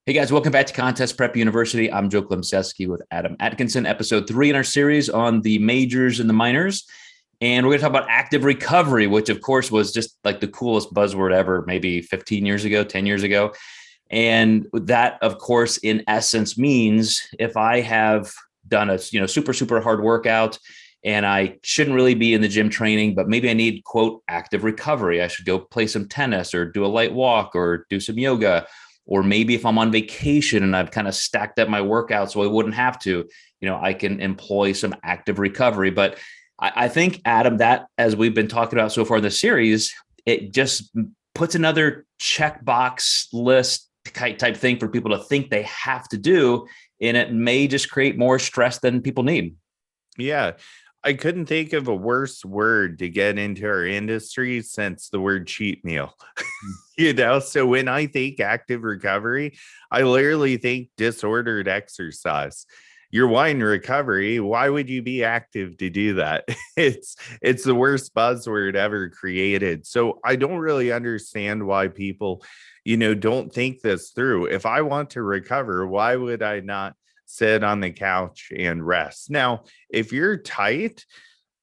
Hey guys, welcome back to Contest Prep University. I'm Joe Klemczewski with Adam Atkinson, episode 3 in our series on the majors and the minors. And we're going to talk about active recovery, which of course was just like the coolest buzzword ever, maybe 15 years ago, 10 years ago. And that, of course, in essence means if I have done a super hard workout and I shouldn't really be in the gym training, but maybe I need, quote, active recovery. I should go play some tennis or do a light walk or do some yoga. Or maybe if I'm on vacation and I've kind of stacked up my workout so I wouldn't have to, I can employ some active recovery. But I think, Adam, that as we've been talking about so far in the series, it just puts another checkbox list type thing for people to think they have to do. And it may just create more stress than people need. Yeah, I couldn't think of a worse word to get into our industry since the word cheat meal. So when I think active recovery, I literally think disordered exercise. You're wanting recovery. Why would you be active to do that? It's the worst buzzword ever created. So I don't really understand why people, don't think this through. If I want to recover, why would I not sit on the couch and rest? Now, if you're tight,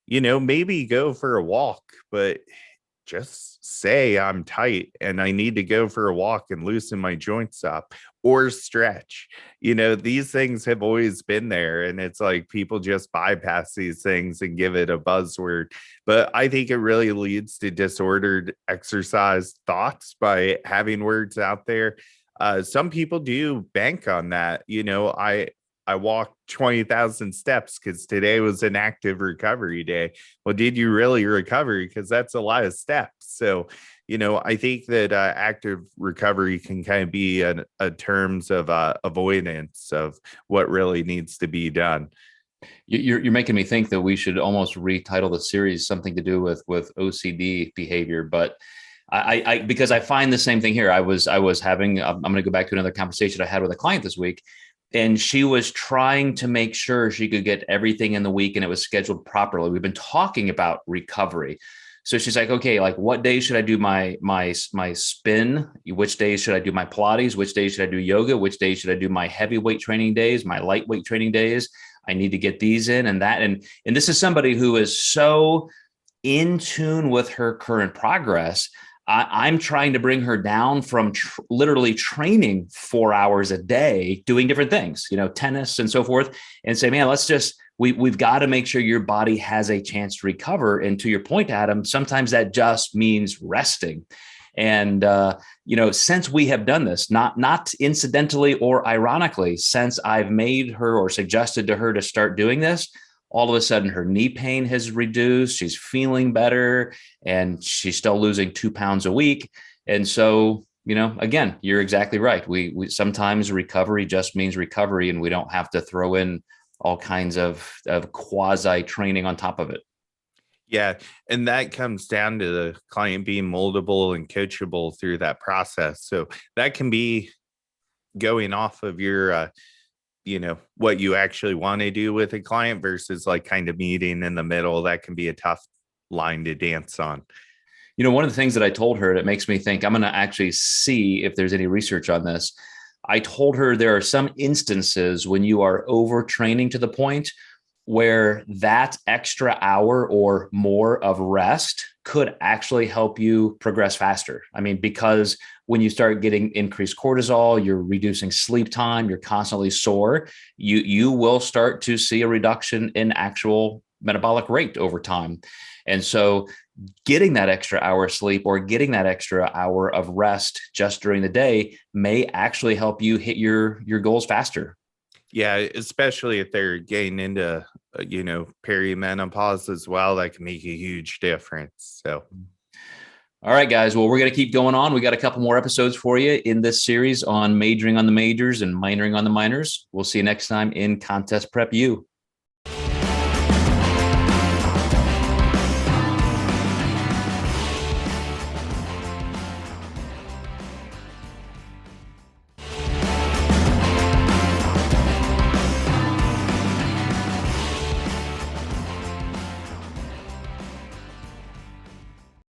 maybe go for a walk, but just say I'm tight and I need to go for a walk and loosen my joints up or stretch. These things have always been there. And it's like people just bypass these things and give it a buzzword. But I think it really leads to disordered exercise thoughts by having words out there. Some people do bank on that. I walked 20,000 steps because today was an active recovery day. Well, did you really recover? Because that's a lot of steps. So, I think that active recovery can kind of be a terms of avoidance of what really needs to be done. You're making me think that we should almost retitle the series something to do with OCD behavior, but I because I find the same thing here. I was having I'm going to go back to another conversation I had with a client this week, and she was trying to make sure she could get everything in the week and it was scheduled properly. We've been talking about recovery. So she's like, okay, like what days should I do my spin? Which days should I do my Pilates? Which days should I do yoga? Which days should I do my heavyweight training days, my lightweight training days? I need to get these in and that. And this is somebody who is so in tune with her current progress. I'm trying to bring her down from literally training 4 hours a day, doing different things, tennis and so forth, and say, man, we've got to make sure your body has a chance to recover. And to your point, Adam, sometimes that just means resting. And, since we have done this, not incidentally or ironically, since I've made her or suggested to her to start doing this, all of a sudden her knee pain has reduced. She's feeling better and she's still losing 2 pounds a week. And so, again, you're exactly right. We sometimes recovery just means recovery and we don't have to throw in all kinds of quasi training on top of it. Yeah. And that comes down to the client being moldable and coachable through that process. So that can be going off of your, what you actually want to do with a client versus like kind of meeting in the middle. That can be a tough line to dance on. One of the things that I told her that makes me think I'm going to actually see if there's any research on this. I told her there are some instances when you are overtraining to the point where that extra hour or more of rest could actually help you progress faster. I mean, because when you start getting increased cortisol, you're reducing sleep time, you're constantly sore, you will start to see a reduction in actual metabolic rate over time. And so getting that extra hour of sleep or getting that extra hour of rest just during the day may actually help you hit your goals faster. Yeah, especially if they're getting into, perimenopause as well, that can make a huge difference. So, all right, guys. Well, we're going to keep going on. We got a couple more episodes for you in this series on majoring on the majors and minoring on the minors. We'll see you next time in Contest Prep U.